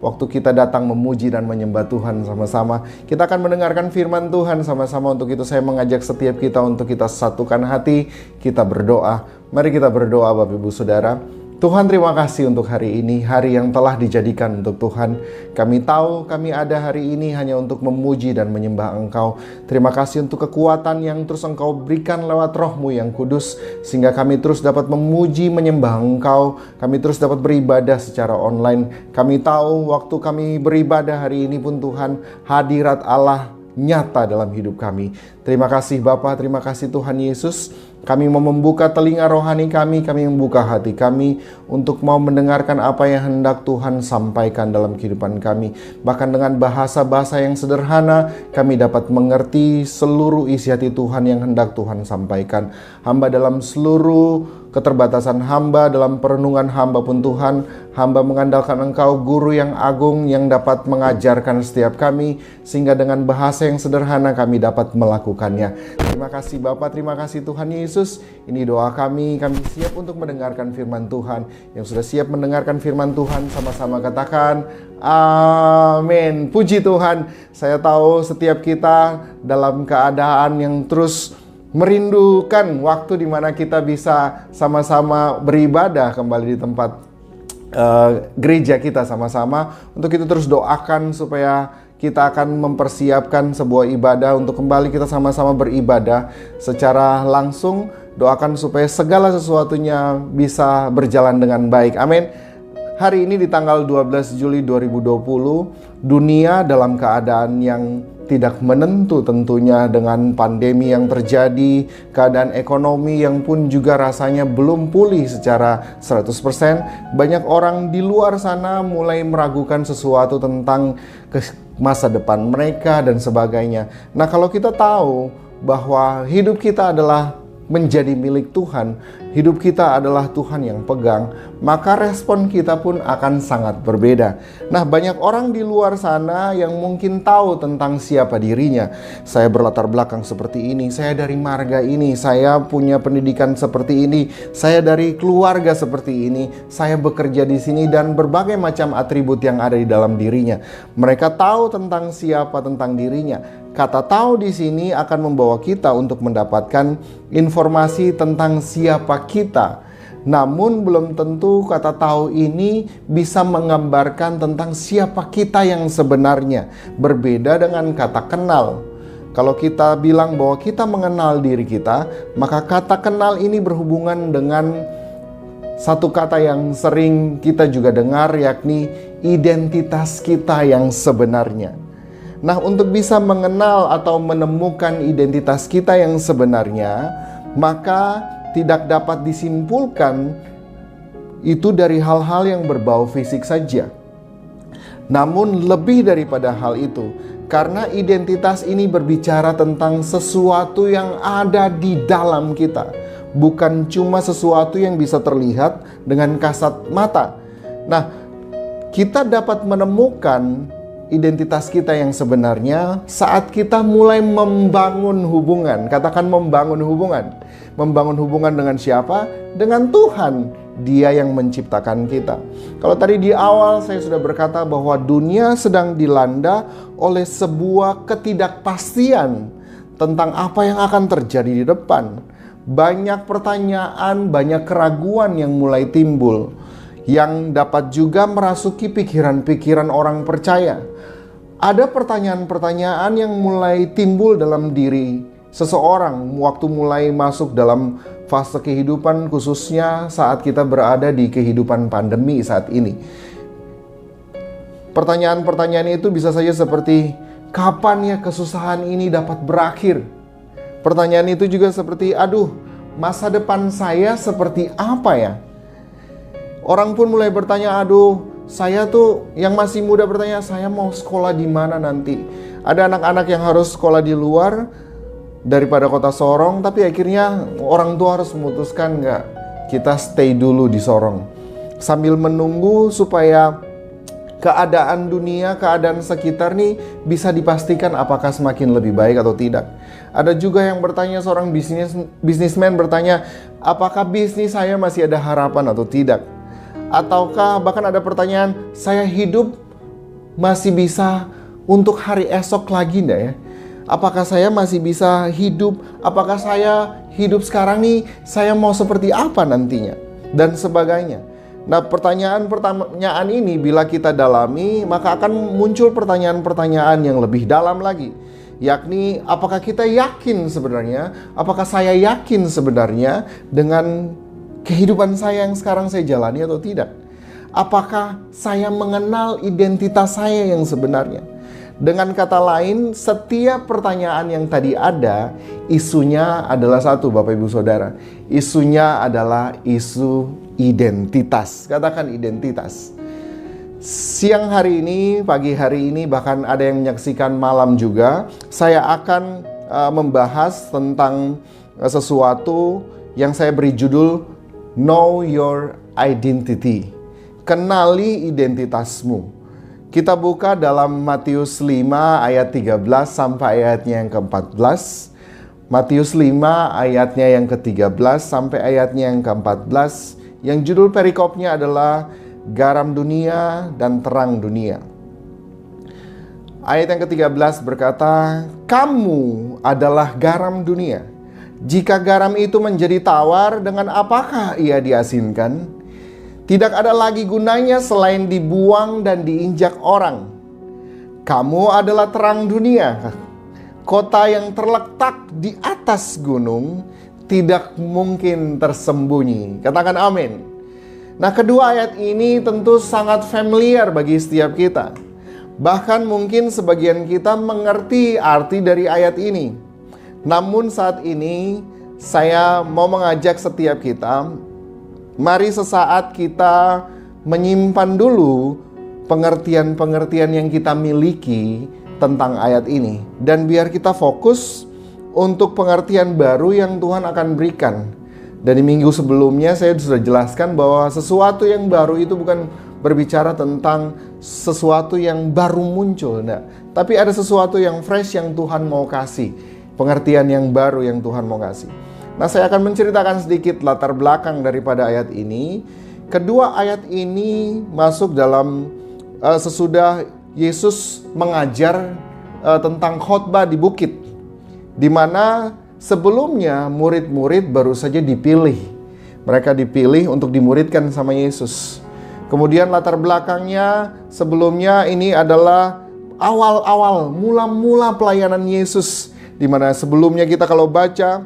Waktu kita datang memuji dan menyembah Tuhan sama-sama, kita akan mendengarkan firman Tuhan sama-sama. Untuk itu saya mengajak setiap kita untuk kita satukan hati, kita berdoa. Mari kita berdoa Bapak Ibu Saudara. Tuhan, terima kasih untuk hari ini, hari yang telah dijadikan untuk Tuhan. Kami tahu kami ada hari ini hanya untuk memuji dan menyembah Engkau. Terima kasih untuk kekuatan yang terus Engkau berikan lewat Roh-Mu yang kudus, sehingga kami terus dapat memuji, menyembah Engkau. Kami terus dapat beribadah secara online. Kami tahu waktu kami beribadah hari ini pun Tuhan, hadirat Allah nyata dalam hidup kami. Terima kasih Bapa, terima kasih Tuhan Yesus. Kami mau membuka telinga rohani kami membuka hati kami untuk mau mendengarkan apa yang hendak Tuhan sampaikan dalam kehidupan kami. Bahkan dengan bahasa-bahasa yang sederhana, kami dapat mengerti seluruh isi hati Tuhan yang hendak Tuhan sampaikan. Hamba dalam seluruh keterbatasan hamba, dalam perenungan hamba pun Tuhan, hamba mengandalkan Engkau, Guru yang agung yang dapat mengajarkan setiap kami, sehingga dengan bahasa yang sederhana kami dapat melakukannya. Terima kasih Bapa, terima kasih Tuhan Yesus. Ini doa kami siap untuk mendengarkan firman Tuhan. Yang sudah siap mendengarkan firman Tuhan, sama-sama katakan amin. Puji Tuhan. Saya tahu setiap kita dalam keadaan yang terus merindukan waktu di mana kita bisa sama-sama beribadah kembali di tempat gereja kita sama-sama. Untuk itu terus doakan supaya kita akan mempersiapkan sebuah ibadah untuk kembali kita sama-sama beribadah secara langsung. Doakan supaya segala sesuatunya bisa berjalan dengan baik. Amin. Hari ini di tanggal 12 Juli 2020, dunia dalam keadaan yang tidak menentu tentunya, dengan pandemi yang terjadi, keadaan ekonomi yang pun juga rasanya belum pulih secara 100%. Banyak orang di luar sana mulai meragukan sesuatu tentang masa depan mereka dan sebagainya. Nah, kalau kita tahu bahwa hidup kita adalah menjadi milik Tuhan, hidup kita adalah Tuhan yang pegang, maka respon kita pun akan sangat berbeda. Nah, banyak orang di luar sana yang mungkin tahu tentang siapa dirinya. Saya berlatar belakang seperti ini, saya dari marga ini, saya punya pendidikan seperti ini, saya dari keluarga seperti ini, saya bekerja di sini, dan berbagai macam atribut yang ada di dalam dirinya. Mereka tahu tentang siapa, tentang dirinya. Kata tahu di sini akan membawa kita untuk mendapatkan informasi tentang siapa kita. Namun belum tentu kata tahu ini bisa menggambarkan tentang siapa kita yang sebenarnya. Berbeda dengan kata kenal. Kalau kita bilang bahwa kita mengenal diri kita, maka kata kenal ini berhubungan dengan satu kata yang sering kita juga dengar, yakni identitas kita yang sebenarnya. Nah, untuk bisa mengenal atau menemukan identitas kita yang sebenarnya, maka tidak dapat disimpulkan itu dari hal-hal yang berbau fisik saja. Namun lebih daripada hal itu, karena identitas ini berbicara tentang sesuatu yang ada di dalam kita, bukan cuma sesuatu yang bisa terlihat dengan kasat mata. Nah, kita dapat menemukan identitas kita yang sebenarnya saat kita mulai membangun hubungan. Katakan membangun hubungan. Membangun hubungan dengan siapa? Dengan Tuhan. Dia yang menciptakan kita. Kalau tadi di awal saya sudah berkata bahwa dunia sedang dilanda oleh sebuah ketidakpastian tentang apa yang akan terjadi di depan. Banyak pertanyaan, banyak keraguan yang mulai timbul, yang dapat juga merasuki pikiran-pikiran orang percaya. Ada pertanyaan-pertanyaan yang mulai timbul dalam diri seseorang waktu mulai masuk dalam fase kehidupan, khususnya saat kita berada di kehidupan pandemi saat ini. Pertanyaan-pertanyaan itu bisa saja seperti, kapan ya kesusahan ini dapat berakhir? Pertanyaan itu juga seperti, aduh, masa depan saya seperti apa ya? Orang pun mulai bertanya, aduh, saya tuh yang masih muda bertanya, saya mau sekolah di mana nanti? Ada anak-anak yang harus sekolah di luar daripada kota Sorong, tapi akhirnya orang tua harus memutuskan, enggak, kita stay dulu di Sorong, sambil menunggu supaya keadaan dunia, keadaan sekitar nih bisa dipastikan apakah semakin lebih baik atau tidak. Ada juga yang bertanya, seorang bisnismen bertanya, apakah bisnis saya masih ada harapan atau tidak? Ataukah bahkan ada pertanyaan, saya hidup masih bisa untuk hari esok lagi enggak ya? Apakah saya masih bisa hidup? Apakah saya hidup sekarang nih, saya mau seperti apa nantinya? Dan sebagainya. Nah, pertanyaan ini bila kita dalami, maka akan muncul pertanyaan-pertanyaan yang lebih dalam lagi. Yakni, apakah kita yakin sebenarnya? Apakah saya yakin sebenarnya dengan kehidupan saya yang sekarang saya jalani atau tidak? Apakah saya mengenal identitas saya yang sebenarnya? Dengan kata lain, setiap pertanyaan yang tadi ada, isunya adalah satu, Bapak Ibu Saudara. Isunya adalah isu identitas. Katakan identitas. Siang hari ini, pagi hari ini, bahkan ada yang menyaksikan malam juga, saya akan membahas tentang sesuatu yang saya beri judul Know Your Identity. Kenali identitasmu. Kita buka dalam Matius 5 ayat 13 sampai ayatnya yang ke-14. Matius 5 ayatnya yang ke-13 sampai ayatnya yang ke-14. Yang judul perikopnya adalah Garam Dunia dan Terang Dunia. Ayat yang ke-13 berkata, "Kamu adalah garam dunia. Jika garam itu menjadi tawar, dengan apakah ia diasinkan? Tidak ada lagi gunanya selain dibuang dan diinjak orang. Kamu adalah terang dunia. Kota yang terletak di atas gunung tidak mungkin tersembunyi." Katakan amin. Nah, kedua ayat ini tentu sangat familiar bagi setiap kita. Bahkan mungkin sebagian kita mengerti arti dari ayat ini. Namun saat ini saya mau mengajak setiap kita, mari sesaat kita menyimpan dulu pengertian-pengertian yang kita miliki tentang ayat ini. Dan biar kita fokus untuk pengertian baru yang Tuhan akan berikan. Dari minggu sebelumnya saya sudah jelaskan bahwa sesuatu yang baru itu bukan berbicara tentang sesuatu yang baru muncul, enggak. Tapi ada sesuatu yang fresh yang Tuhan mau kasih. Pengertian yang baru yang Tuhan mau kasih. Nah, saya akan menceritakan sedikit latar belakang daripada ayat ini. Kedua ayat ini masuk dalam sesudah Yesus mengajar tentang khotbah di bukit, di mana sebelumnya murid-murid baru saja dipilih. Mereka dipilih untuk dimuridkan sama Yesus. Kemudian latar belakangnya sebelumnya ini adalah awal-awal, mula-mula pelayanan Yesus, di mana sebelumnya kita kalau baca,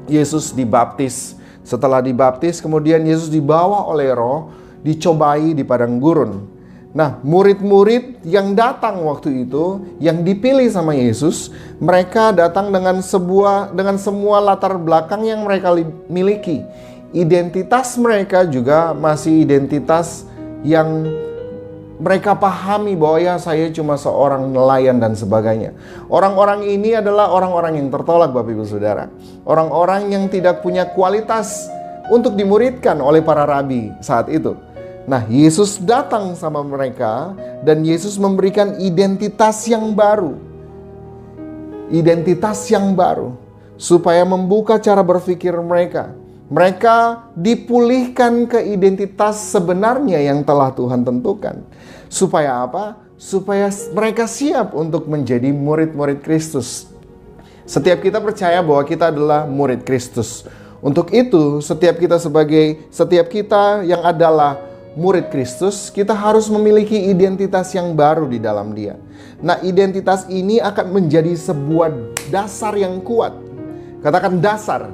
Yesus dibaptis. Setelah dibaptis, kemudian Yesus dibawa oleh Roh, dicobai di padang gurun. Nah, murid-murid yang datang waktu itu, yang dipilih sama Yesus, mereka datang dengan semua latar belakang yang mereka miliki. Identitas mereka juga masih identitas yang mereka pahami bahwa ya saya cuma seorang nelayan dan sebagainya. Orang-orang ini adalah orang-orang yang tertolak, Bapak Ibu Saudara. Orang-orang yang tidak punya kualitas untuk dimuridkan oleh para rabi saat itu. Nah, Yesus datang sama mereka dan Yesus memberikan identitas yang baru. Identitas yang baru supaya membuka cara berpikir mereka. Mereka dipulihkan ke identitas sebenarnya yang telah Tuhan tentukan. Supaya apa? Supaya mereka siap untuk menjadi murid-murid Kristus. Setiap kita percaya bahwa kita adalah murid Kristus. Untuk itu, setiap kita yang adalah murid Kristus, kita harus memiliki identitas yang baru di dalam Dia. Nah, identitas ini akan menjadi sebuah dasar yang kuat. Katakan dasar.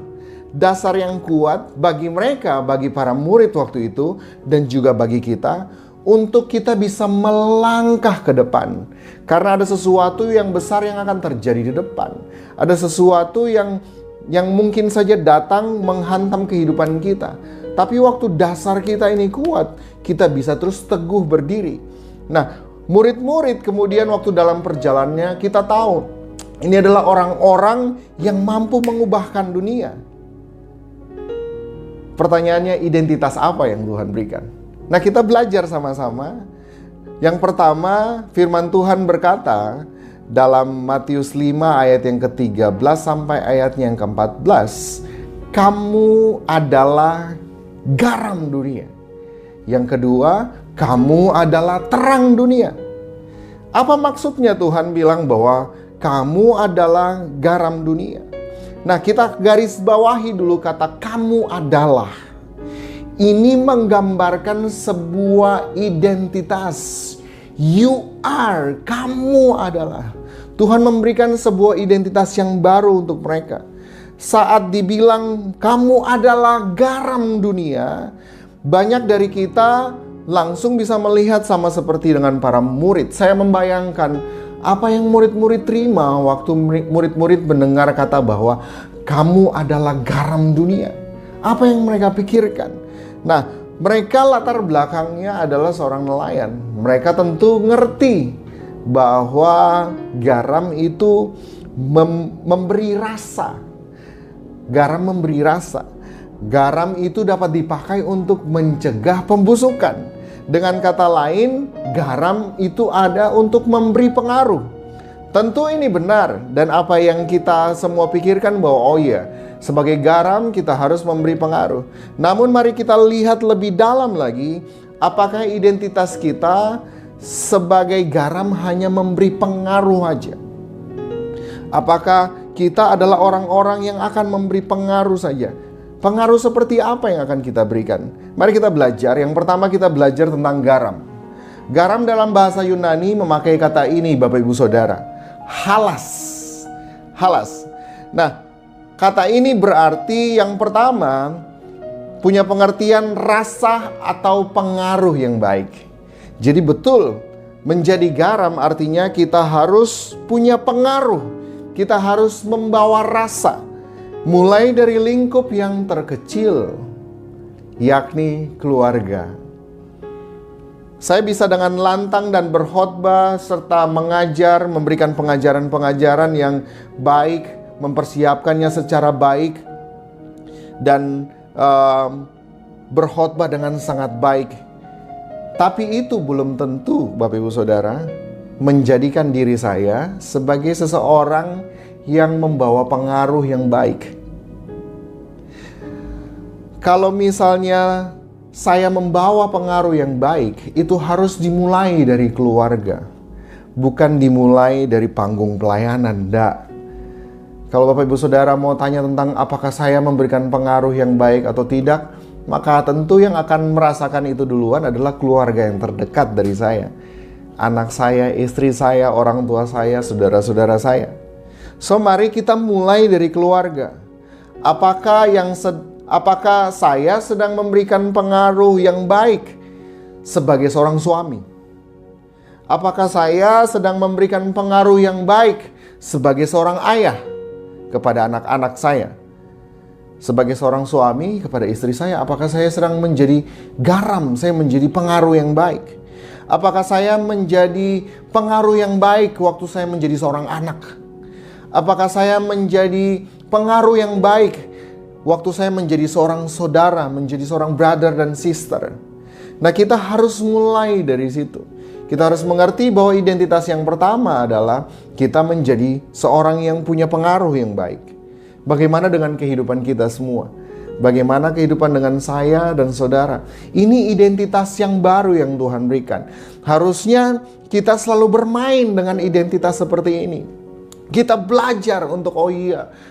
Dasar yang kuat bagi mereka, bagi para murid waktu itu, dan juga bagi kita, untuk kita bisa melangkah ke depan. Karena ada sesuatu yang besar yang akan terjadi di depan. Ada sesuatu yang mungkin saja datang menghantam kehidupan kita. Tapi waktu dasar kita ini kuat, kita bisa terus teguh berdiri. Nah, murid-murid kemudian waktu dalam perjalanannya kita tahu, ini adalah orang-orang yang mampu mengubahkan dunia. Pertanyaannya, identitas apa yang Tuhan berikan? Nah, kita belajar sama-sama. Yang pertama, firman Tuhan berkata dalam Matius 5 ayat yang ke-13 sampai ayatnya yang ke-14, kamu adalah garam dunia. Yang kedua, kamu adalah terang dunia. Apa maksudnya Tuhan bilang bahwa kamu adalah garam dunia? Nah, kita garis bawahi dulu kata kamu adalah. Ini menggambarkan sebuah identitas. You are, kamu adalah. Tuhan memberikan sebuah identitas yang baru untuk mereka. Saat dibilang kamu adalah garam dunia, banyak dari kita langsung bisa melihat sama seperti dengan para murid. Saya membayangkan apa yang murid-murid terima waktu murid-murid mendengar kata bahwa kamu adalah garam dunia. Apa yang mereka pikirkan? Nah, mereka latar belakangnya adalah seorang nelayan. Mereka tentu ngerti bahwa garam itu memberi rasa. Garam memberi rasa. Garam itu dapat dipakai untuk mencegah pembusukan. Dengan kata lain, garam itu ada untuk memberi pengaruh. Tentu ini benar, dan apa yang kita semua pikirkan bahwa oh iya, sebagai garam kita harus memberi pengaruh. Namun mari kita lihat lebih dalam lagi, apakah identitas kita sebagai garam hanya memberi pengaruh aja? Apakah kita adalah orang-orang yang akan memberi pengaruh saja? Pengaruh seperti apa yang akan kita berikan? Mari kita belajar. Yang pertama kita belajar tentang garam. Garam dalam bahasa Yunani memakai kata ini, Bapak Ibu Saudara. Halas. Halas. Nah, kata ini berarti yang pertama punya pengertian rasa atau pengaruh yang baik. Jadi betul, menjadi garam artinya kita harus punya pengaruh. Kita harus membawa rasa. Mulai dari lingkup yang terkecil, yakni keluarga. Saya bisa dengan lantang dan berkhotbah serta mengajar, memberikan pengajaran-pengajaran yang baik, mempersiapkannya secara baik, dan berkhotbah dengan sangat baik. Tapi itu belum tentu, Bapak Ibu Saudara, menjadikan diri saya sebagai seseorang yang membawa pengaruh yang baik. Kalau misalnya saya membawa pengaruh yang baik, itu harus dimulai dari keluarga, bukan dimulai dari panggung pelayanan. Enggak. Kalau Bapak Ibu Saudara mau tanya tentang apakah saya memberikan pengaruh yang baik atau tidak, maka tentu yang akan merasakan itu duluan adalah keluarga yang terdekat dari saya. Anak saya, istri saya, orang tua saya, saudara-saudara saya. So mari kita mulai dari keluarga. Apakah saya sedang memberikan pengaruh yang baik sebagai seorang suami? Apakah saya sedang memberikan pengaruh yang baik sebagai seorang ayah kepada anak-anak saya? Sebagai seorang suami kepada istri saya, apakah saya sedang menjadi garam, saya menjadi pengaruh yang baik? Apakah saya menjadi pengaruh yang baik waktu saya menjadi seorang anak? Apakah saya menjadi pengaruh yang baik waktu saya menjadi seorang saudara, menjadi seorang brother dan sister? Nah, kita harus mulai dari situ. Kita harus mengerti bahwa identitas yang pertama adalah kita menjadi seorang yang punya pengaruh yang baik. Bagaimana dengan kehidupan kita semua? Bagaimana kehidupan dengan saya dan saudara? Ini identitas yang baru yang Tuhan berikan. Harusnya kita selalu bermain dengan identitas seperti ini. Kita belajar untuk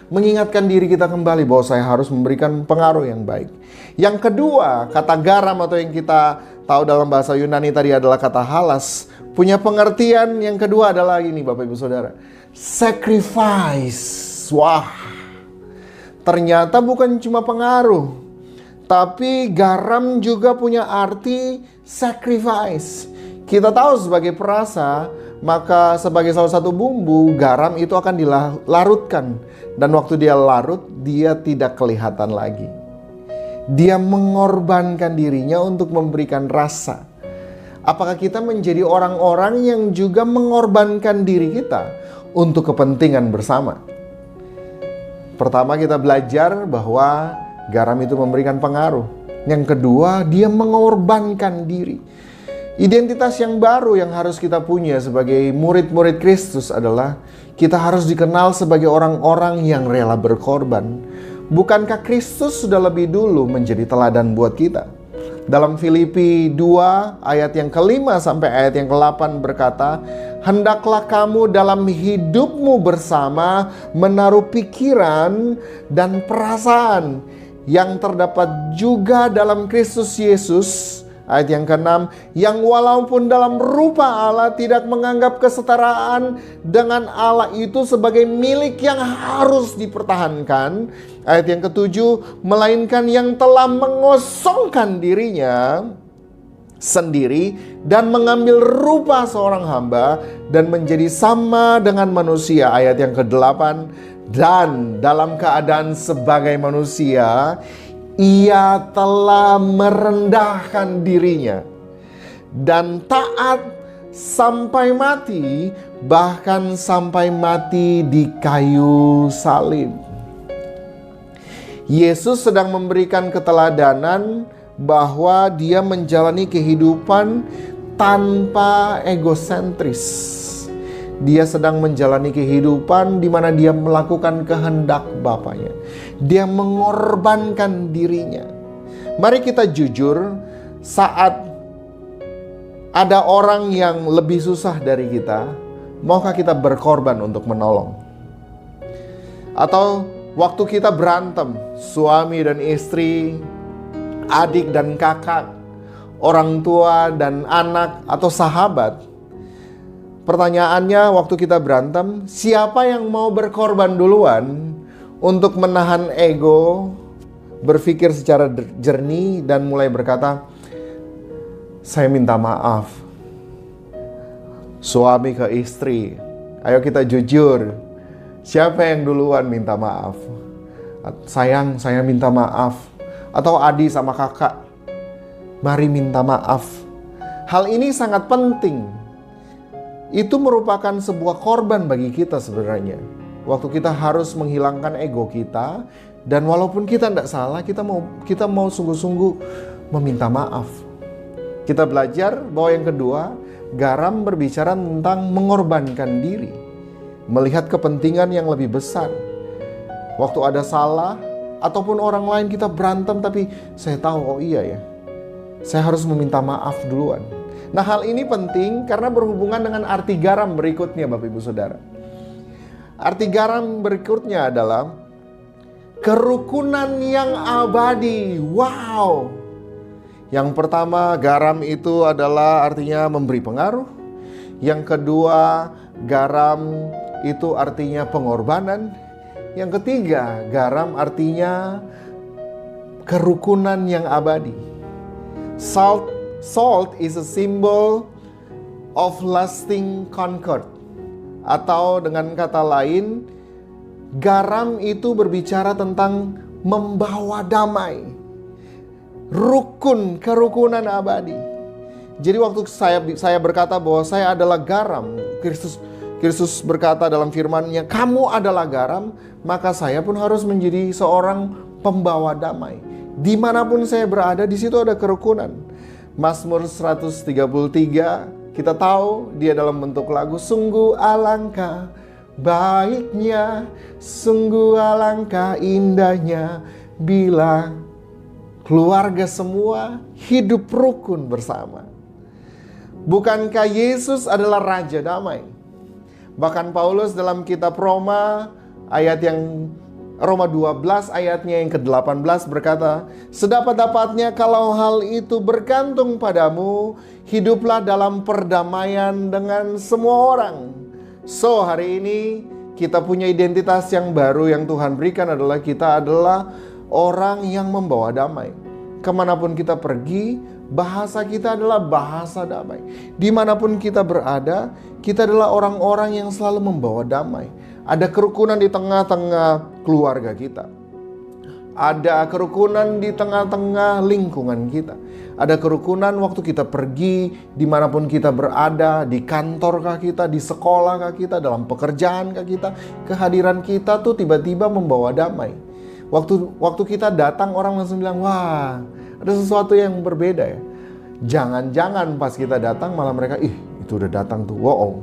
mengingatkan diri kita kembali bahwa saya harus memberikan pengaruh yang baik. Yang kedua, kata garam atau yang kita tahu dalam bahasa Yunani tadi adalah kata halas. Punya pengertian yang kedua adalah ini, Bapak Ibu Saudara. Sacrifice. Wah. Ternyata bukan cuma pengaruh, tapi garam juga punya arti sacrifice. Kita tahu sebagai perasa, maka sebagai salah satu bumbu, garam itu akan dilarutkan. Dan waktu dia larut, dia tidak kelihatan lagi. Dia mengorbankan dirinya untuk memberikan rasa. Apakah kita menjadi orang-orang yang juga mengorbankan diri kita untuk kepentingan bersama? Pertama, kita belajar bahwa garam itu memberikan pengaruh. Yang kedua, dia mengorbankan diri. Identitas yang baru yang harus kita punya sebagai murid-murid Kristus adalah kita harus dikenal sebagai orang-orang yang rela berkorban. Bukankah Kristus sudah lebih dulu menjadi teladan buat kita? Dalam Filipi 2 ayat yang ke-5 sampai ayat yang ke-8 berkata, Hendaklah kamu dalam hidupmu bersama menaruh pikiran dan perasaan yang terdapat juga dalam Kristus Yesus. Ayat yang ke-6, yang walaupun dalam rupa Allah tidak menganggap kesetaraan dengan Allah itu sebagai milik yang harus dipertahankan. Ayat yang ke-7, melainkan yang telah mengosongkan dirinya sendiri dan mengambil rupa seorang hamba dan menjadi sama dengan manusia. Ayat yang ke-8, dan dalam keadaan sebagai manusia ia telah merendahkan dirinya dan taat sampai mati, bahkan sampai mati di kayu salib. Yesus sedang memberikan keteladanan bahwa dia menjalani kehidupan tanpa egosentris. Dia sedang menjalani kehidupan di mana dia melakukan kehendak Bapaknya. Dia mengorbankan dirinya. Mari kita jujur, saat ada orang yang lebih susah dari kita, maukah kita berkorban untuk menolong? Atau waktu kita berantem, suami dan istri, adik dan kakak, orang tua dan anak, atau sahabat. Pertanyaannya, waktu kita berantem, siapa yang mau berkorban duluan untuk menahan ego, berpikir secara jernih dan mulai berkata, saya minta maaf. Suami ke istri, ayo kita jujur, siapa yang duluan minta maaf? Sayang, saya minta maaf. Atau adik sama kakak, mari minta maaf. Hal ini sangat penting. Itu merupakan sebuah korban bagi kita sebenarnya. Waktu kita harus menghilangkan ego kita, dan walaupun kita tidak salah, kita mau sungguh-sungguh meminta maaf. Kita belajar bahwa yang kedua, garam berbicara tentang mengorbankan diri, melihat kepentingan yang lebih besar. Waktu ada salah, ataupun orang lain kita berantem, tapi saya tahu, oh iya ya, saya harus meminta maaf duluan. Nah, hal ini penting karena berhubungan dengan arti garam berikutnya, Bapak Ibu Saudara. Arti garam berikutnya adalah kerukunan yang abadi. Wow. Yang pertama, garam itu adalah artinya memberi pengaruh. Yang kedua, garam itu artinya pengorbanan. Yang ketiga, garam artinya kerukunan yang abadi. Salt is a symbol of lasting concord. Atau dengan kata lain, garam itu berbicara tentang membawa damai. Rukun, kerukunan abadi. Jadi waktu saya berkata bahwa saya adalah garam, Kristus berkata dalam firman-Nya, kamu adalah garam, maka saya pun harus menjadi seorang pembawa damai. Dimanapun saya berada, di situ ada kerukunan. Mazmur 133, kita tahu dia dalam bentuk lagu. Sungguh alangkah baiknya, sungguh alangkah indahnya, bila keluarga semua hidup rukun bersama. Bukankah Yesus adalah Raja Damai? Bahkan Paulus dalam kitab Roma, Roma 12 ayatnya yang ke-18 berkata, sedapat-dapatnya kalau hal itu bergantung padamu, hiduplah dalam perdamaian dengan semua orang. So, hari ini kita punya identitas yang baru yang Tuhan berikan adalah kita adalah orang yang membawa damai. Kemanapun kita pergi, bahasa kita adalah bahasa damai. Dimanapun kita berada, kita adalah orang-orang yang selalu membawa damai. Ada kerukunan di tengah-tengah keluarga kita. Ada kerukunan di tengah-tengah lingkungan kita. Ada kerukunan waktu kita pergi, dimanapun kita berada, di kantorkah kita, di sekolahkah kita, dalam pekerjaankah kita. Kehadiran kita tuh tiba-tiba membawa damai. Waktu kita datang, orang langsung bilang, wah, ada sesuatu yang berbeda ya. Jangan-jangan pas kita datang malah mereka, itu udah datang tuh, wow.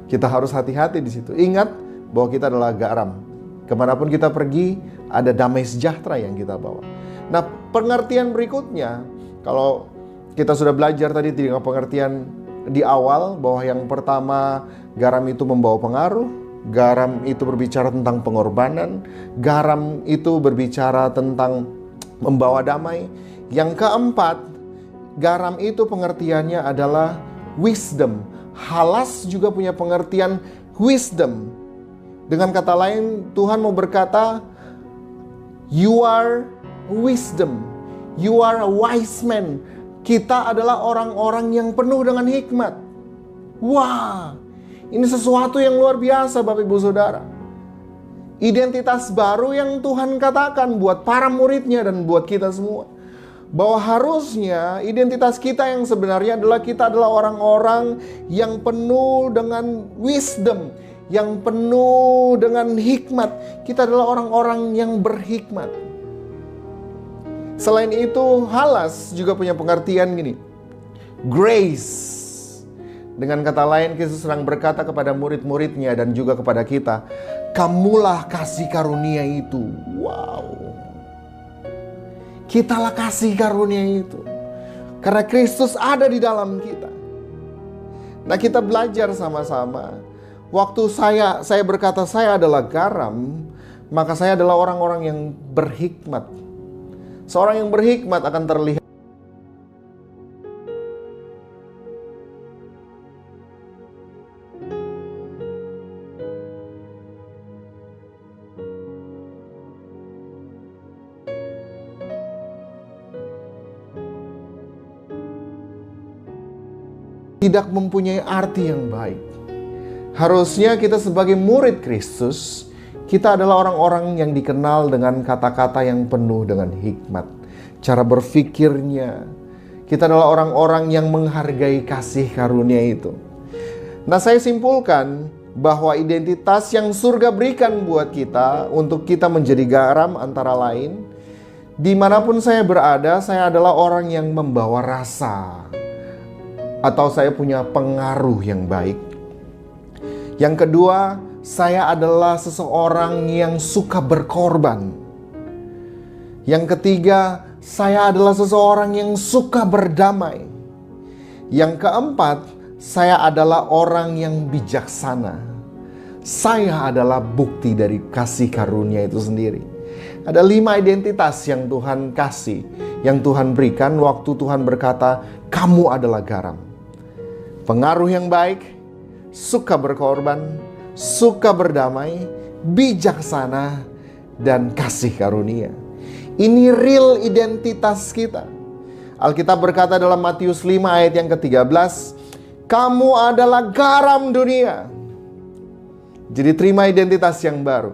Kita harus hati-hati di situ. Ingat bahwa kita adalah garam. Kemanapun kita pergi, ada damai sejahtera yang kita bawa. Nah, pengertian berikutnya, kalau kita sudah belajar tadi dengan pengertian di awal bahwa yang pertama, garam itu membawa pengaruh, garam itu berbicara tentang pengorbanan, garam itu berbicara tentang membawa damai. Yang keempat, garam itu pengertiannya adalah wisdom. Halas juga punya pengertian wisdom. Dengan kata lain, Tuhan mau berkata, you are wisdom, you are a wise man. Kita adalah orang-orang yang penuh dengan hikmat. Wah, ini sesuatu yang luar biasa Bapak Ibu Saudara. Identitas baru yang Tuhan katakan buat para muridnya dan buat kita semua. Bahwa harusnya identitas kita yang sebenarnya adalah kita adalah orang-orang yang penuh dengan wisdom, yang penuh dengan hikmat. Kita adalah orang-orang yang berhikmat. Selain itu, halas juga punya pengertian gini, grace. Dengan kata lain, Yesus sedang berkata kepada murid-muridnya dan juga kepada kita, kamulah kasih karunia itu. Wow. Kitalah kasih karunia itu. Karena Kristus ada di dalam kita. Nah, kita belajar sama-sama. Waktu saya berkata saya adalah garam, maka saya adalah orang-orang yang berhikmat. Seorang yang berhikmat akan terlihat tidak mempunyai arti yang baik. Harusnya kita sebagai murid Kristus, kita adalah orang-orang yang dikenal dengan kata-kata yang penuh dengan hikmat. Cara berfikirnya, kita adalah orang-orang yang menghargai kasih karunia itu. Nah, saya simpulkan bahwa identitas yang surga berikan buat kita untuk kita menjadi garam antara lain, dimanapun saya berada, saya adalah orang yang membawa rasa atau saya punya pengaruh yang baik. Yang kedua, saya adalah seseorang yang suka berkorban. Yang ketiga, saya adalah seseorang yang suka berdamai. Yang keempat, saya adalah orang yang bijaksana. Saya adalah bukti dari kasih karunia itu sendiri. Ada 5 identitas yang Tuhan kasih, yang Tuhan berikan waktu Tuhan berkata, kamu adalah garam. Pengaruh yang baik, suka berkorban, suka berdamai, bijaksana, dan kasih karunia. Ini real identitas kita. Alkitab berkata dalam Matius 5 ayat yang ke-13, kamu adalah garam dunia. Jadi terima identitas yang baru.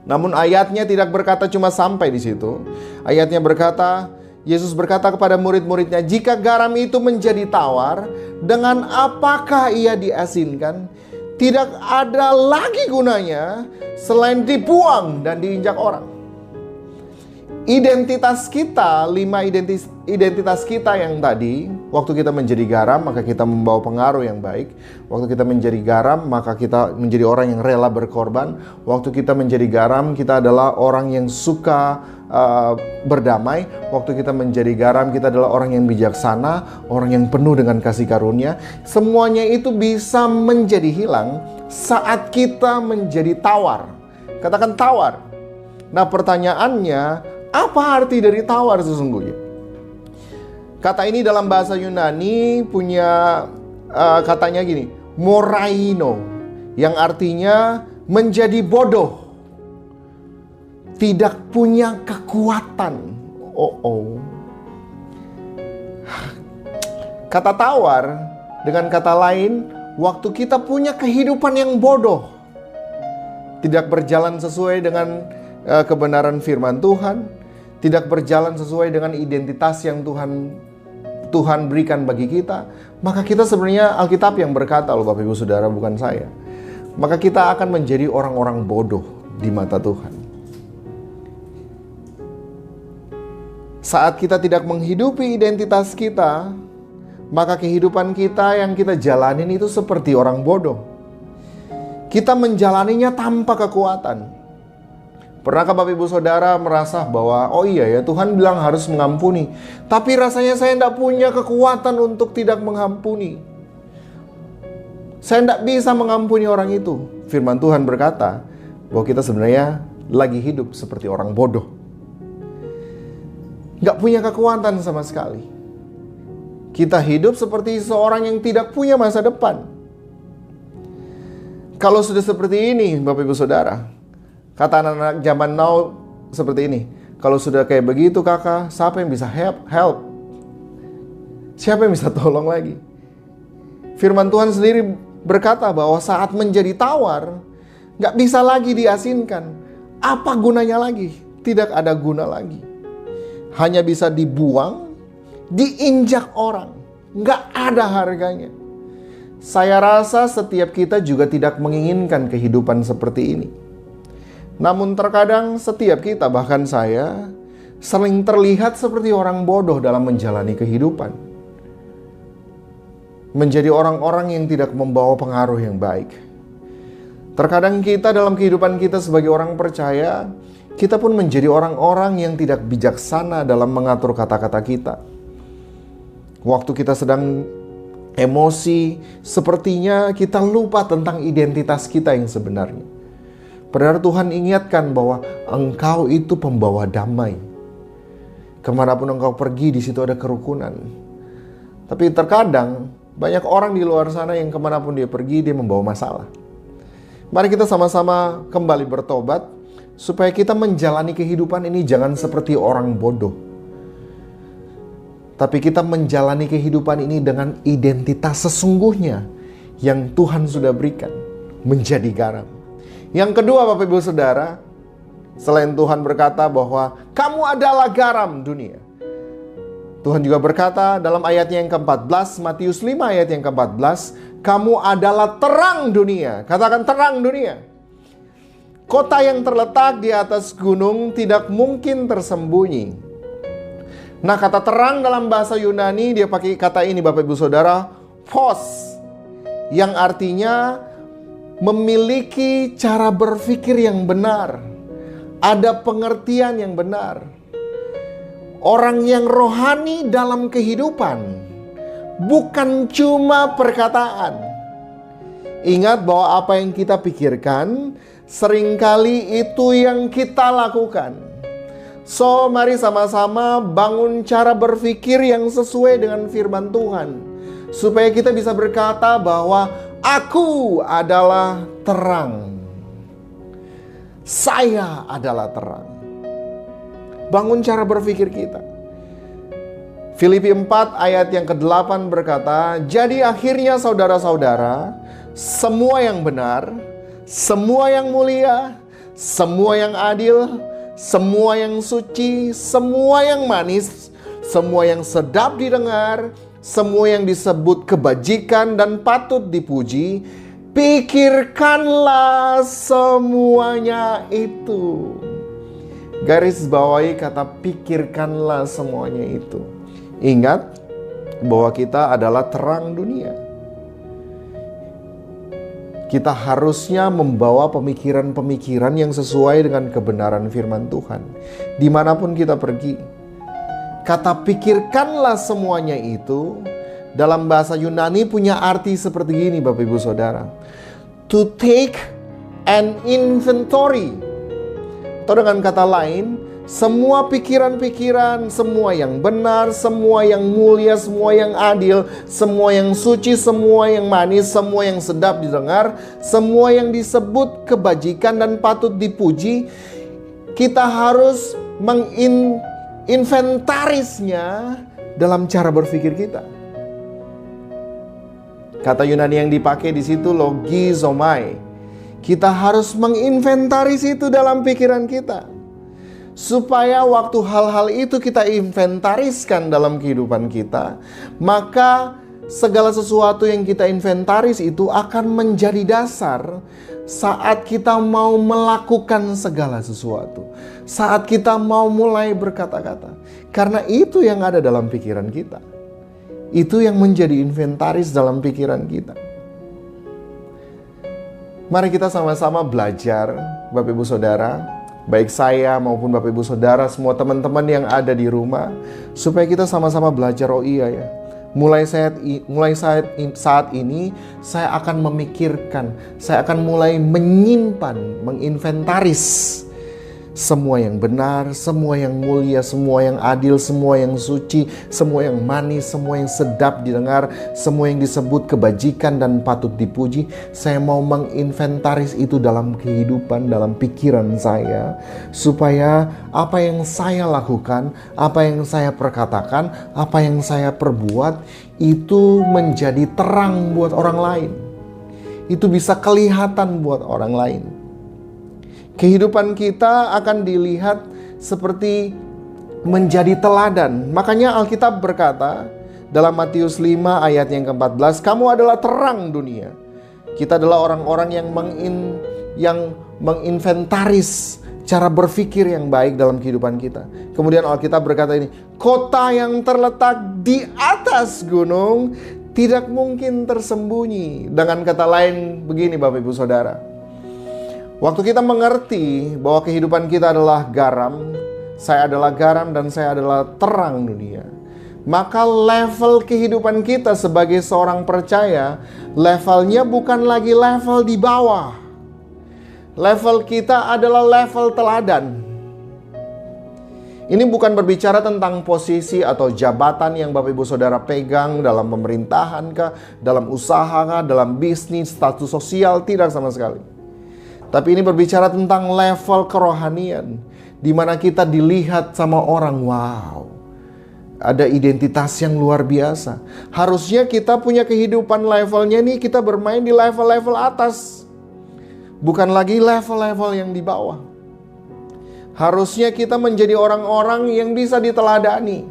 Namun ayatnya tidak berkata cuma sampai di situ. Ayatnya berkata, Yesus berkata kepada murid-muridnya, jika garam itu menjadi tawar, dengan apakah ia diasinkan? Tidak ada lagi gunanya selain dibuang dan diinjak orang. Identitas kita, 5 identitas kita yang tadi, waktu kita menjadi garam, maka kita membawa pengaruh yang baik. Waktu kita menjadi garam, maka kita menjadi orang yang rela berkorban. Waktu kita menjadi garam, kita adalah orang yang suka berdamai. Waktu kita menjadi garam, kita adalah orang yang bijaksana, orang yang penuh dengan kasih karunia. Semuanya itu bisa menjadi hilang saat kita menjadi tawar. Katakan tawar. Nah, pertanyaannya, apa arti dari tawar sesungguhnya? Kata ini dalam bahasa Yunani punya katanya gini, moraino, yang artinya menjadi bodoh, tidak punya kekuatan. Kata tawar dengan kata lain, waktu kita punya kehidupan yang bodoh, tidak berjalan sesuai dengan kebenaran firman Tuhan, tidak berjalan sesuai dengan identitas yang Tuhan berikan bagi kita, maka kita sebenarnya Alkitab yang berkata loh Bapak Ibu Saudara, bukan saya. Maka kita akan menjadi orang-orang bodoh di mata Tuhan. Saat kita tidak menghidupi identitas kita, maka kehidupan kita yang kita jalanin itu seperti orang bodoh. Kita menjalaninya tanpa kekuatan. Pernahkah Bapak Ibu Saudara merasa bahwa, oh iya ya, Tuhan bilang harus mengampuni, tapi rasanya saya tidak punya kekuatan untuk tidak mengampuni. Saya tidak bisa mengampuni orang itu. Firman Tuhan berkata bahwa kita sebenarnya lagi hidup seperti orang bodoh. Gak punya kekuatan sama sekali. Kita hidup seperti seorang yang tidak punya masa depan. Kalau sudah seperti ini, Bapak Ibu Saudara, kata anak-anak zaman now seperti ini. Kalau sudah kayak begitu kakak, siapa yang bisa help? Siapa yang bisa tolong lagi? Firman Tuhan sendiri berkata bahwa saat menjadi tawar, gak bisa lagi diasinkan. Apa gunanya lagi? Tidak ada guna lagi. Hanya bisa dibuang, diinjak orang. Gak ada harganya. Saya rasa setiap kita juga tidak menginginkan kehidupan seperti ini. Namun terkadang setiap kita, bahkan saya, sering terlihat seperti orang bodoh dalam menjalani kehidupan. Menjadi orang-orang yang tidak membawa pengaruh yang baik. Terkadang kita dalam kehidupan kita sebagai orang percaya, kita pun menjadi orang-orang yang tidak bijaksana dalam mengatur kata-kata kita. Waktu kita sedang emosi, sepertinya kita lupa tentang identitas kita yang sebenarnya. Padahal Tuhan ingatkan bahwa engkau itu pembawa damai. Kemanapun engkau pergi, di situ ada kerukunan. Tapi terkadang banyak orang di luar sana yang kemanapun dia pergi, dia membawa masalah. Mari kita sama-sama kembali bertobat, supaya kita menjalani kehidupan ini jangan seperti orang bodoh. Tapi kita menjalani kehidupan ini dengan identitas sesungguhnya yang Tuhan sudah berikan, menjadi garam. Yang kedua, Bapak Ibu Saudara, selain Tuhan berkata bahwa kamu adalah garam dunia, Tuhan juga berkata dalam ayatnya yang ke-14, Matius 5 ayat yang ke-14, kamu adalah terang dunia. Katakan terang dunia. Kota yang terletak di atas gunung tidak mungkin tersembunyi. Nah, kata terang dalam bahasa Yunani, dia pakai kata ini Bapak Ibu Saudara, phos, yang artinya memiliki cara berpikir yang benar. Ada pengertian yang benar. Orang yang rohani dalam kehidupan bukan cuma perkataan. Ingat bahwa apa yang kita pikirkan seringkali itu yang kita lakukan. So, mari sama-sama bangun cara berpikir yang sesuai dengan firman Tuhan, supaya kita bisa berkata bahwa aku adalah terang. Saya adalah terang. Bangun cara berpikir kita. Filipi 4 ayat yang ke-8 berkata, jadi akhirnya saudara-saudara, semua yang benar, semua yang mulia, semua yang adil, semua yang suci, semua yang manis, semua yang sedap didengar, semua yang disebut kebajikan dan patut dipuji, pikirkanlah semuanya itu. Garis bawahi kata pikirkanlah semuanya itu. Ingat bahwa kita adalah terang dunia. Kita harusnya membawa pemikiran-pemikiran yang sesuai dengan kebenaran firman Tuhan dimanapun kita pergi. Kata pikirkanlah semuanya itu dalam bahasa Yunani punya arti seperti ini Bapak Ibu Saudara. To take an inventory. Atau dengan kata lain, semua pikiran-pikiran, semua yang benar, semua yang mulia, semua yang adil, semua yang suci, semua yang manis, semua yang sedap didengar, semua yang disebut kebajikan dan patut dipuji, kita harus menginventarisnya dalam cara berpikir kita. Kata Yunani yang dipakai di situ logizomai. Kita harus menginventaris itu dalam pikiran kita. Supaya waktu hal-hal itu kita inventariskan dalam kehidupan kita, maka segala sesuatu yang kita inventaris itu akan menjadi dasar saat kita mau melakukan segala sesuatu. Saat kita mau mulai berkata-kata. Karena itu yang ada dalam pikiran kita. Itu yang menjadi inventaris dalam pikiran kita. Mari kita sama-sama belajar, Bapak Ibu Saudara, baik saya maupun Bapak Ibu Saudara, semua teman-teman yang ada di rumah, supaya kita sama-sama belajar, oh iya ya, Saat ini saya akan memikirkan, saya akan mulai menyimpan, menginventaris semua yang benar, semua yang mulia, semua yang adil, semua yang suci, semua yang manis, semua yang sedap didengar, semua yang disebut kebajikan dan patut dipuji. Saya mau menginventaris itu dalam kehidupan, dalam pikiran saya, supaya apa yang saya lakukan, apa yang saya perkatakan, apa yang saya perbuat itu menjadi terang buat orang lain. Itu bisa kelihatan buat orang lain. Kehidupan kita akan dilihat seperti menjadi teladan. Makanya Alkitab berkata dalam Matius 5 ayat yang ke-14, kamu adalah terang dunia. Kita adalah orang-orang yang menginventaris cara berpikir yang baik dalam kehidupan kita. Kemudian Alkitab berkata ini, kota yang terletak di atas gunung tidak mungkin tersembunyi. Dengan kata lain begini Bapak Ibu Saudara, waktu kita mengerti bahwa kehidupan kita adalah garam, saya adalah garam dan saya adalah terang dunia, maka level kehidupan kita sebagai seorang percaya, levelnya bukan lagi level di bawah. Level kita adalah level teladan. Ini bukan berbicara tentang posisi atau jabatan yang Bapak Ibu Saudara pegang dalam pemerintahan kah, dalam usaha kah, dalam bisnis, status sosial, tidak sama sekali. Tapi ini berbicara tentang level kerohanian, di mana kita dilihat sama orang, wow, ada identitas yang luar biasa. Harusnya kita punya kehidupan levelnya nih, kita bermain di level-level atas, bukan lagi level-level yang di bawah. Harusnya kita menjadi orang-orang yang bisa diteladani.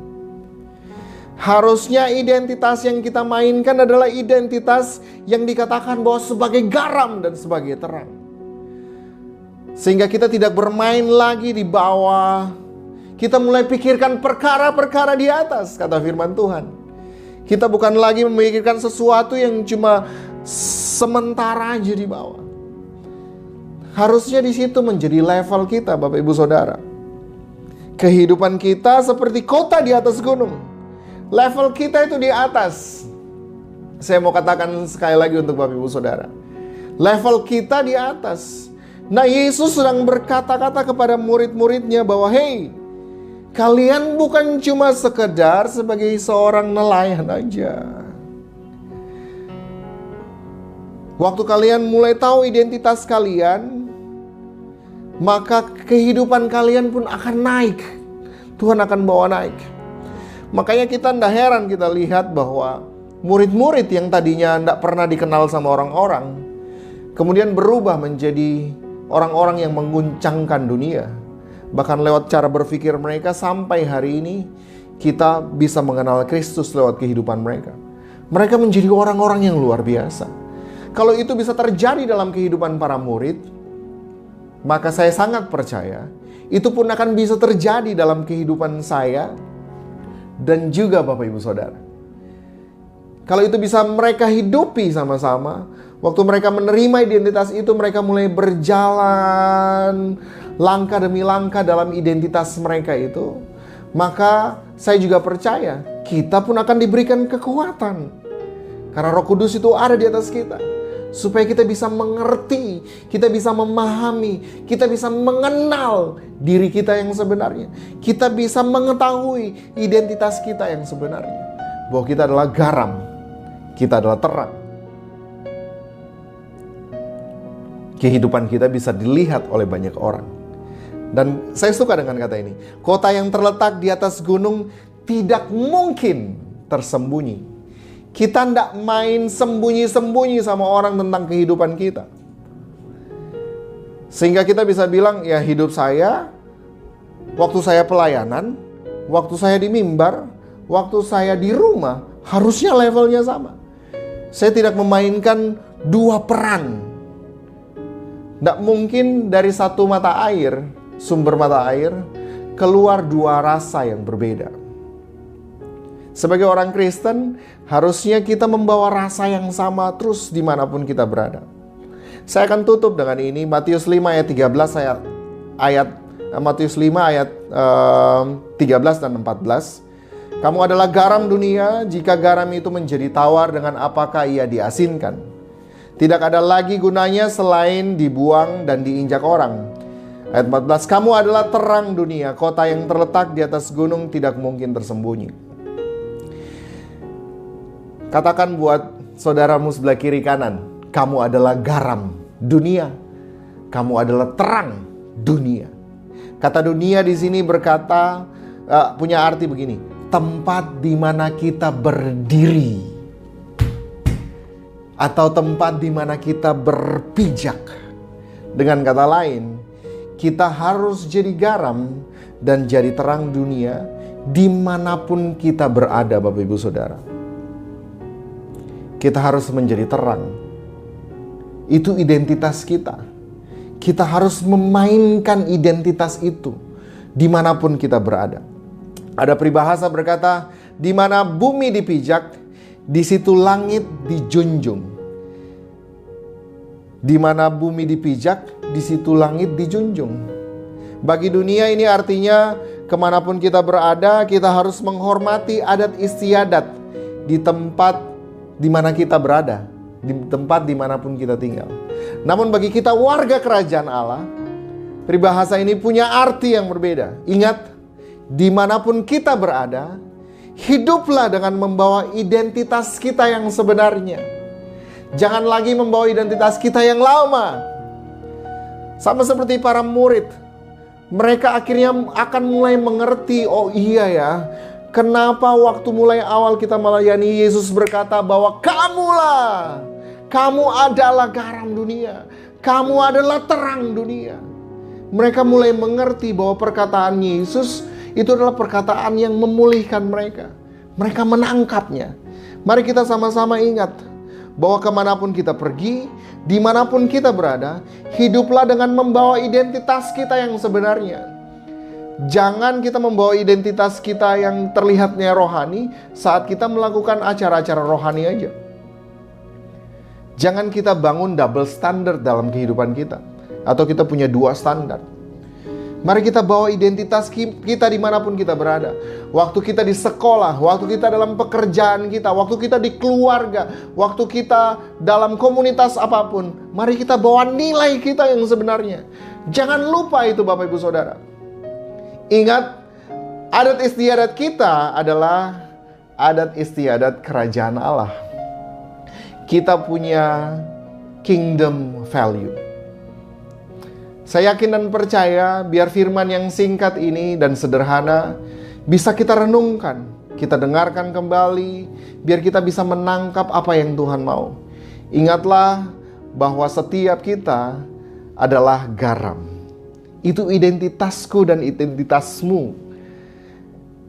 Harusnya identitas yang kita mainkan adalah identitas yang dikatakan bahwa sebagai garam dan sebagai terang. Sehingga kita tidak bermain lagi di bawah. Kita mulai pikirkan perkara-perkara di atas, kata firman Tuhan. Kita bukan lagi memikirkan sesuatu yang cuma sementara aja di bawah. Harusnya di situ menjadi level kita, Bapak Ibu Saudara. Kehidupan kita seperti kota di atas gunung. Level kita itu di atas. Saya mau katakan sekali lagi untuk Bapak Ibu Saudara. Level kita di atas. Nah, Yesus sedang berkata-kata kepada murid-muridnya bahwa, hey, kalian bukan cuma sekedar sebagai seorang nelayan aja. Waktu kalian mulai tahu identitas kalian, maka kehidupan kalian pun akan naik. Tuhan akan bawa naik. Makanya kita tidak heran kita lihat bahwa murid-murid yang tadinya tidak pernah dikenal sama orang-orang, kemudian berubah menjadi orang-orang yang mengguncangkan dunia. Bahkan lewat cara berpikir mereka sampai hari ini kita bisa mengenal Kristus lewat kehidupan mereka. Mereka menjadi orang-orang yang luar biasa. Kalau itu bisa terjadi dalam kehidupan para murid, maka saya sangat percaya itu pun akan bisa terjadi dalam kehidupan saya dan juga Bapak Ibu Saudara. Kalau itu bisa mereka hidupi sama-sama, waktu mereka menerima identitas itu, mereka mulai berjalan langkah demi langkah dalam identitas mereka itu. Maka saya juga percaya kita pun akan diberikan kekuatan. Karena Roh Kudus itu ada di atas kita. Supaya kita bisa mengerti, kita bisa memahami, kita bisa mengenal diri kita yang sebenarnya. Kita bisa mengetahui identitas kita yang sebenarnya. Bahwa kita adalah garam, kita adalah terang. Kehidupan kita bisa dilihat oleh banyak orang. Dan saya suka dengan kata ini. Kota yang terletak di atas gunung tidak mungkin tersembunyi. Kita tidak main sembunyi-sembunyi sama orang tentang kehidupan kita. Sehingga kita bisa bilang, ya hidup saya, waktu saya pelayanan, waktu saya di mimbar, waktu saya di rumah, harusnya levelnya sama. Saya tidak memainkan dua peran. Tidak mungkin dari satu mata air, sumber mata air, keluar dua rasa yang berbeda. Sebagai orang Kristen, harusnya kita membawa rasa yang sama terus dimanapun kita berada. Saya akan tutup dengan ini, Matius 5 ayat 13 Matius 5 ayat 13 dan 14. Kamu adalah garam dunia. Jika garam itu menjadi tawar, dengan apakah ia diasinkan? Tidak ada lagi gunanya selain dibuang dan diinjak orang. Ayat 14, kamu adalah terang dunia. Kota yang terletak di atas gunung tidak mungkin tersembunyi. Katakan buat saudaramu sebelah kiri kanan, kamu adalah garam dunia. Kamu adalah terang dunia. Kata dunia di sini berkata, punya arti begini, tempat di mana kita berdiri, atau tempat di mana kita berpijak. Dengan kata lain, kita harus jadi garam dan jadi terang dunia dimanapun kita berada, Bapak Ibu Saudara. Kita harus menjadi terang. Itu identitas kita. Kita harus memainkan identitas itu dimanapun kita berada. Ada peribahasa berkata, di mana bumi dipijak, di situ langit dijunjung. Di mana bumi dipijak, di situ langit dijunjung. Bagi dunia ini artinya kemanapun kita berada, kita harus menghormati adat istiadat di tempat di mana kita berada, di tempat dimanapun kita tinggal. Namun bagi kita warga kerajaan Allah, peribahasa ini punya arti yang berbeda. Ingat, dimanapun kita berada, hiduplah dengan membawa identitas kita yang sebenarnya. Jangan lagi membawa identitas kita yang lama. Sama seperti para murid, mereka akhirnya akan mulai mengerti, oh iya ya, kenapa waktu mulai awal kita melayani Yesus berkata bahwa kamu adalah garam dunia, kamu adalah terang dunia. Mereka mulai mengerti bahwa perkataan Yesus itu adalah perkataan yang memulihkan mereka. Mereka menangkapnya. Mari kita sama-sama ingat bahwa kemanapun kita pergi, dimanapun kita berada, hiduplah dengan membawa identitas kita yang sebenarnya. Jangan kita membawa identitas kita yang terlihatnya rohani saat kita melakukan acara-acara rohani aja. Jangan kita bangun double standard dalam kehidupan kita, atau kita punya dua standar. Mari kita bawa identitas kita dimanapun kita berada. Waktu kita di sekolah, waktu kita dalam pekerjaan kita, waktu kita di keluarga, waktu kita dalam komunitas apapun, mari kita bawa nilai kita yang sebenarnya. Jangan lupa itu, Bapak Ibu Saudara. Ingat, adat istiadat kita adalah adat istiadat kerajaan Allah. Kita punya kingdom value. Saya yakin dan percaya biar firman yang singkat ini dan sederhana bisa kita renungkan, kita dengarkan kembali, biar kita bisa menangkap apa yang Tuhan mau. Ingatlah bahwa setiap kita adalah garam. Itu identitasku dan identitasmu.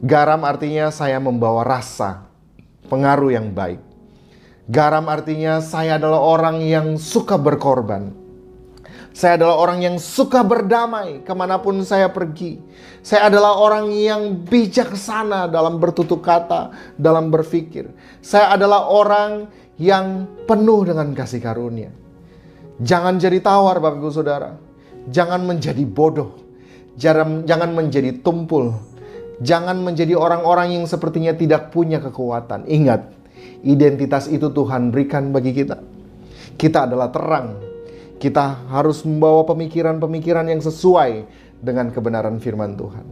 Garam artinya saya membawa rasa, pengaruh yang baik. Garam artinya saya adalah orang yang suka berkorban. Saya adalah orang yang suka berdamai kemanapun saya pergi. Saya adalah orang yang bijaksana dalam bertutur kata, dalam berpikir. Saya adalah orang yang penuh dengan kasih karunia. Jangan jadi tawar, Bapak Ibu Saudara. Jangan menjadi bodoh. Jangan menjadi tumpul. Jangan menjadi orang-orang yang sepertinya tidak punya kekuatan. Ingat, identitas itu Tuhan berikan bagi kita. Kita adalah terang. Kita harus membawa pemikiran-pemikiran yang sesuai dengan kebenaran firman Tuhan.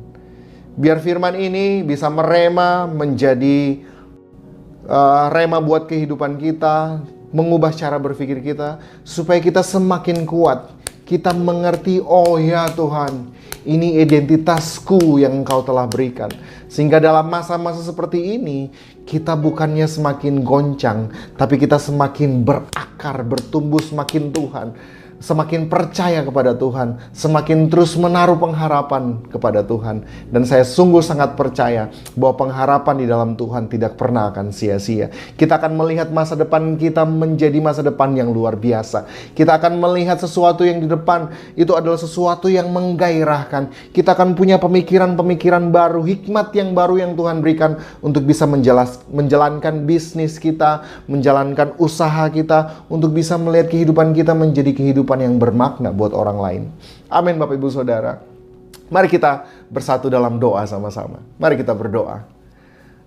Biar firman ini bisa merema menjadi rema buat kehidupan kita, mengubah cara berpikir kita, supaya kita semakin kuat. Kita mengerti, oh ya Tuhan, ini identitasku yang Engkau telah berikan. Sehingga dalam masa-masa seperti ini, kita bukannya semakin goncang, tapi kita semakin berakar, bertumbuh semakin Tuhan. Semakin percaya kepada Tuhan, semakin terus menaruh pengharapan kepada Tuhan. Dan saya sungguh sangat percaya bahwa pengharapan di dalam Tuhan tidak pernah akan sia-sia. Kita akan melihat masa depan kita menjadi masa depan yang luar biasa. Kita akan melihat sesuatu yang di depan itu adalah sesuatu yang menggairahkan. Kita akan punya pemikiran-pemikiran baru, hikmat yang baru yang Tuhan berikan untuk bisa menjalankan bisnis kita, menjalankan usaha kita, untuk bisa melihat kehidupan kita menjadi kehidupan yang bermakna buat orang lain. Amin, Bapak Ibu Saudara. Mari kita bersatu dalam doa sama-sama. Mari kita berdoa.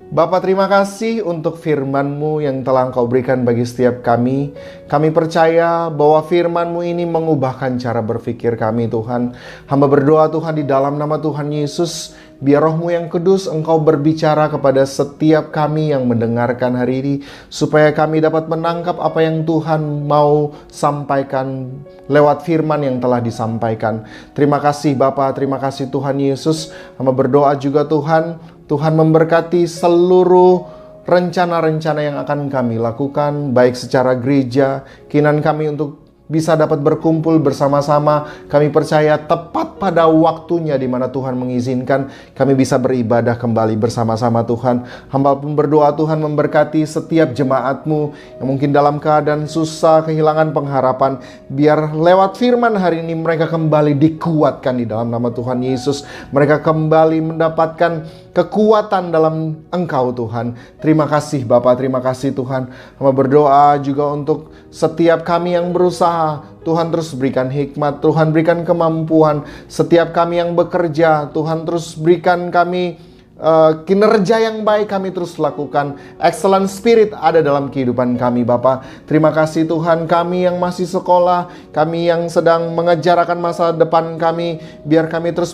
Bapa, terima kasih untuk firman-Mu yang telah Engkau berikan bagi setiap kami. Kami percaya bahwa firman-Mu ini mengubahkan cara berpikir kami, Tuhan. Hamba berdoa, Tuhan, di dalam nama Tuhan Yesus, biar Roh-Mu yang kudus Engkau berbicara kepada setiap kami yang mendengarkan hari ini, supaya kami dapat menangkap apa yang Tuhan mau sampaikan lewat firman yang telah disampaikan. Terima kasih Bapa, terima kasih Tuhan Yesus. Hamba berdoa juga Tuhan memberkati seluruh rencana-rencana yang akan kami lakukan, baik secara gereja, keinginan kami untuk bisa dapat berkumpul bersama-sama. Kami percaya tepat pada waktunya di mana Tuhan mengizinkan kami bisa beribadah kembali bersama-sama Tuhan. Hamba pun berdoa Tuhan memberkati setiap jemaat-Mu yang mungkin dalam keadaan susah, kehilangan pengharapan. Biar lewat firman hari ini mereka kembali dikuatkan di dalam nama Tuhan Yesus. Mereka kembali mendapatkan kekuatan dalam Engkau Tuhan. Terima kasih Bapa, terima kasih Tuhan. Hamba berdoa juga untuk setiap kami yang berusaha. Tuhan terus berikan hikmat, Tuhan berikan kemampuan. Setiap kami yang bekerja, Tuhan terus berikan kami kinerja yang baik, kami terus lakukan. Excellent spirit ada dalam kehidupan kami Bapa. Terima kasih Tuhan, kami yang masih sekolah, kami yang sedang mengejar akan masa depan kami, biar kami terus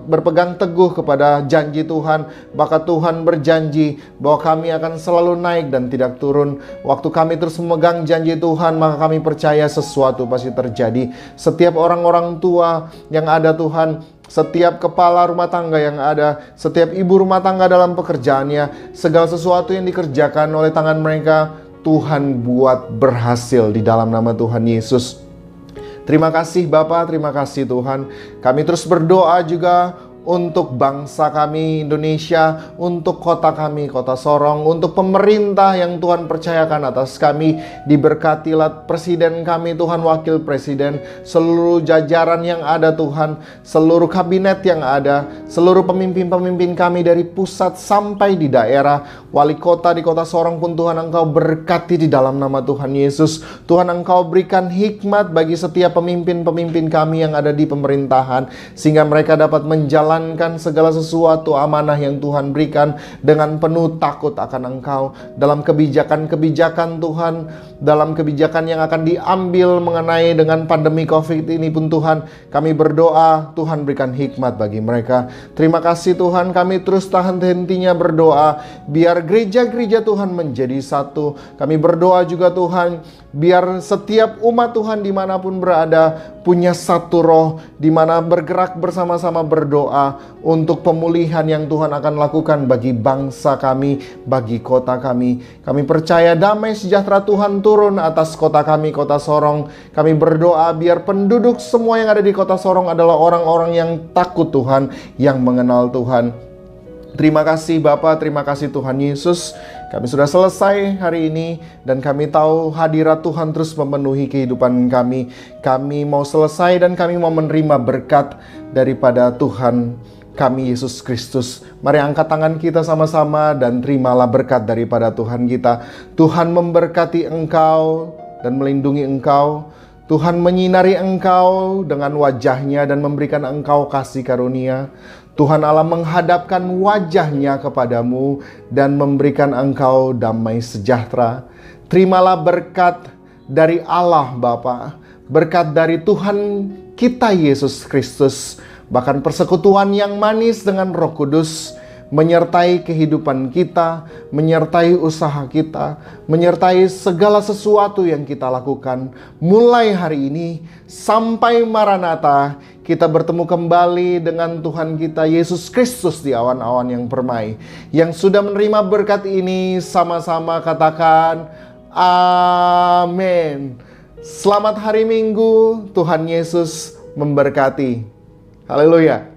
berpegang teguh kepada janji Tuhan. Maka Tuhan berjanji bahwa kami akan selalu naik dan tidak turun. Waktu kami terus memegang janji Tuhan, maka kami percaya sesuatu pasti terjadi. Setiap orang-orang tua yang ada Tuhan, setiap kepala rumah tangga yang ada, setiap ibu rumah tangga dalam pekerjaannya, segala sesuatu yang dikerjakan oleh tangan mereka, Tuhan buat berhasil di dalam nama Tuhan Yesus. Terima kasih Bapa, terima kasih Tuhan. Kami terus berdoa juga untuk bangsa kami Indonesia, untuk kota kami, kota Sorong, untuk pemerintah yang Tuhan percayakan atas kami. Diberkatilah presiden kami Tuhan, wakil presiden, seluruh jajaran yang ada Tuhan, seluruh kabinet yang ada, seluruh pemimpin-pemimpin kami dari pusat sampai di daerah, wali kota di kota Sorong pun Tuhan Engkau berkati di dalam nama Tuhan Yesus. Tuhan Engkau berikan hikmat bagi setiap pemimpin-pemimpin kami yang ada di pemerintahan, sehingga mereka dapat menjalankan segala sesuatu amanah yang Tuhan berikan dengan penuh takut akan Engkau. Dalam kebijakan-kebijakan Tuhan, dalam kebijakan yang akan diambil mengenai dengan pandemi COVID ini pun Tuhan, kami berdoa Tuhan berikan hikmat bagi mereka. Terima kasih Tuhan, kami terus tahan hentinya berdoa biar gereja-gereja Tuhan menjadi satu. Kami berdoa juga Tuhan, biar setiap umat Tuhan dimanapun berada punya satu roh, di mana bergerak bersama-sama berdoa untuk pemulihan yang Tuhan akan lakukan bagi bangsa kami, bagi kota kami. Kami percaya damai sejahtera Tuhan turun atas kota kami, kota Sorong. Kami berdoa biar penduduk semua yang ada di kota Sorong adalah orang-orang yang takut Tuhan, yang mengenal Tuhan. Terima kasih Bapa, terima kasih Tuhan Yesus. Kami sudah selesai hari ini dan kami tahu hadirat Tuhan terus memenuhi kehidupan kami. Kami mau selesai dan kami mau menerima berkat daripada Tuhan kami Yesus Kristus. Mari angkat tangan kita sama-sama dan terimalah berkat daripada Tuhan kita. Tuhan memberkati engkau dan melindungi engkau. Tuhan menyinari engkau dengan wajah-Nya dan memberikan engkau kasih karunia. Tuhan Allah menghadapkan wajah-Nya kepadamu dan memberikan engkau damai sejahtera. Terimalah berkat dari Allah Bapa, berkat dari Tuhan kita Yesus Kristus, bahkan persekutuan yang manis dengan Roh Kudus menyertai kehidupan kita, menyertai usaha kita, menyertai segala sesuatu yang kita lakukan. Mulai hari ini sampai Maranatha, kita bertemu kembali dengan Tuhan kita Yesus Kristus di awan-awan yang permai. Yang sudah menerima berkat ini sama-sama katakan amin. Selamat hari Minggu, Tuhan Yesus memberkati. Haleluya.